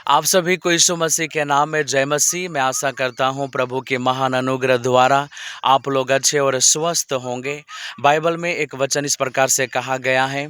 आप सभी को यीशु मसीह के नाम में जय मसीह। मैं आशा करता हूँ प्रभु के महान अनुग्रह द्वारा आप लोग अच्छे और स्वस्थ होंगे। बाइबल में एक वचन इस प्रकार से कहा गया है,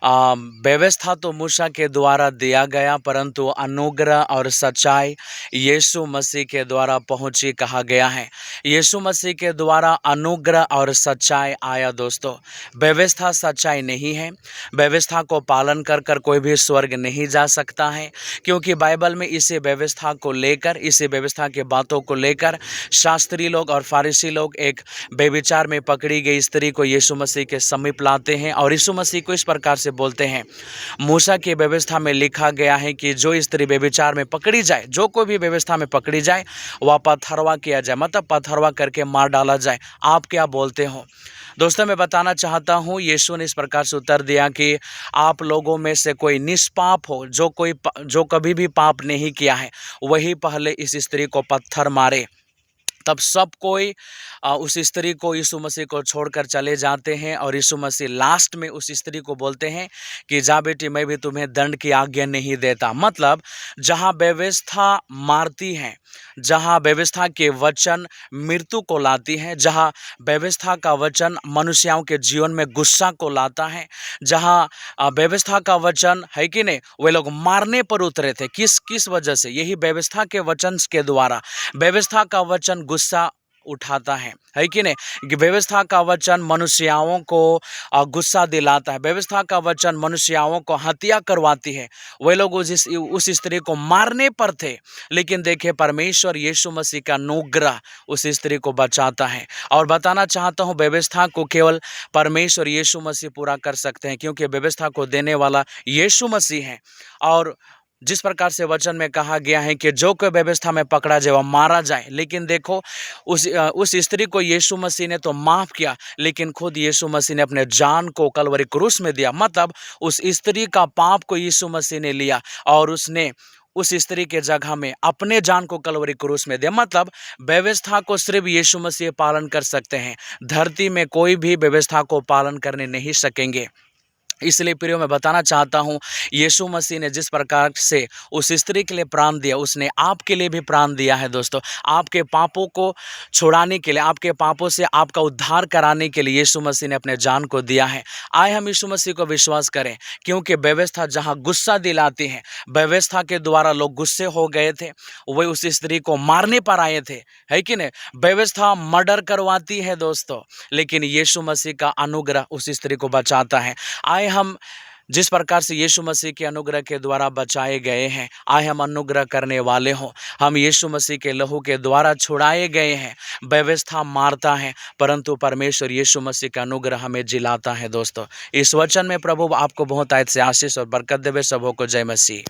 व्यवस्था तो मूसा के द्वारा दिया गया, परंतु अनुग्रह और सच्चाई यीशु मसीह के द्वारा पहुंची कहा गया है। यीशु मसीह के द्वारा अनुग्रह और सच्चाई आया दोस्तों। व्यवस्था सच्चाई नहीं है। व्यवस्था को पालन कर कर कोई भी स्वर्ग नहीं जा सकता है, क्योंकि बाइबल में इसी व्यवस्था को लेकर, इसी व्यवस्था के बातों को लेकर शास्त्री लोग और फारिसी लोग एक व्यभिचार में पकड़ी गई स्त्री को यीशु मसीह के समीप लाते हैं और यीशु मसीह को इस प्रकार से बोलते हैं, मूसा की व्यवस्था में लिखा गया है कि जो स्त्री व्यभिचार में पकड़ी जाए, जो कोई भी व्यवस्था में पकड़ी जाए, वह पथरवा किया जाए, मतलब पथरवा करके मार डाला जाए। आप क्या बोलते हो दोस्तों? मैं बताना चाहता हूँ, यीशु ने इस प्रकार से उत्तर दिया कि आप लोगों में से कोई निष्पाप हो, जो कभी भी पाप नहीं किया है, वही पहले इस स्त्री को पत्थर मारे। तब सब कोई उस स्त्री को, यीशु मसीह को छोड़कर चले जाते हैं और यीशु मसीह लास्ट में उस स्त्री को बोलते हैं कि जा बेटी, मैं भी तुम्हें दंड की आज्ञा नहीं देता। मतलब जहाँ व्यवस्था मारती है, जहाँ व्यवस्था के वचन मृत्यु को लाती है, जहाँ व्यवस्था का वचन मनुष्यों के जीवन में गुस्सा को लाता है, जहाँ व्यवस्था का वचन है कि नहीं, वे लोग मारने पर उतरे थे। किस वजह से? यही व्यवस्था के वचन के द्वारा। व्यवस्था का वचन गुस्सा उठाता है कि नहीं? कि व्यवस्था का वचन मनुष्यों को गुस्सा दिलाता है। व्यवस्था का वचन मनुष्यों को हत्या करवाती है। वे लोग उस स्त्री को मारने पर थे, लेकिन देखिए परमेश्वर यीशु मसीह का अनुग्रह उस स्त्री को बचाता है। और बताना चाहता हूँ, व्यवस्था को केवल परमेश्वर यीशु मसीह पूरा कर सकते हैं, क्योंकि व्यवस्था को देने वाला यीशु मसीह है। और जिस प्रकार से वचन में कहा गया है कि जो कोई व्यवस्था में पकड़ा जाए वह मारा जाए, लेकिन देखो उस स्त्री को यीशु मसीह ने तो माफ़ किया, लेकिन खुद यीशु मसीह ने अपने जान को कलवरी क्रूस में दिया। मतलब उस स्त्री का पाप को यीशु मसीह ने लिया और उसने उस स्त्री के जगह में अपने जान को कलवरी क्रूस में दिया। मतलब व्यवस्था को सिर्फ यीशु मसीह पालन कर सकते हैं, धरती में कोई भी व्यवस्था को पालन करने नहीं सकेंगे। इसलिए प्रियो, मैं बताना चाहता हूँ, यीशु मसीह ने जिस प्रकार से उस स्त्री के लिए प्राण दिया, उसने आपके लिए भी प्राण दिया है दोस्तों। आपके पापों को छुड़ाने के लिए, आपके पापों से आपका उद्धार कराने के लिए यीशु मसीह ने अपने जान को दिया है। आए हम यीशु मसीह को विश्वास करें, क्योंकि व्यवस्था जहाँ गुस्सा दिलाती है, व्यवस्था के द्वारा लोग गुस्से हो गए थे, वे उस स्त्री को मारने पर आए थे, है कि नहीं? व्यवस्था मर्डर करवाती है दोस्तों, लेकिन यीशु मसीह का अनुग्रह उस स्त्री को बचाता है। आए हम जिस प्रकार से यीशु मसीह के अनुग्रह के द्वारा बचाए गए हैं, आए हम अनुग्रह करने वाले हों। हम यीशु मसीह के लहू के द्वारा छुड़ाए गए हैं। व्यवस्था मारता है, परंतु परमेश्वर यीशु मसीह का अनुग्रह हमें जिलाता है दोस्तों। इस वचन में प्रभु आपको बहुत आयत से आशीष और बरकत देवे। सबों को जय मसीह।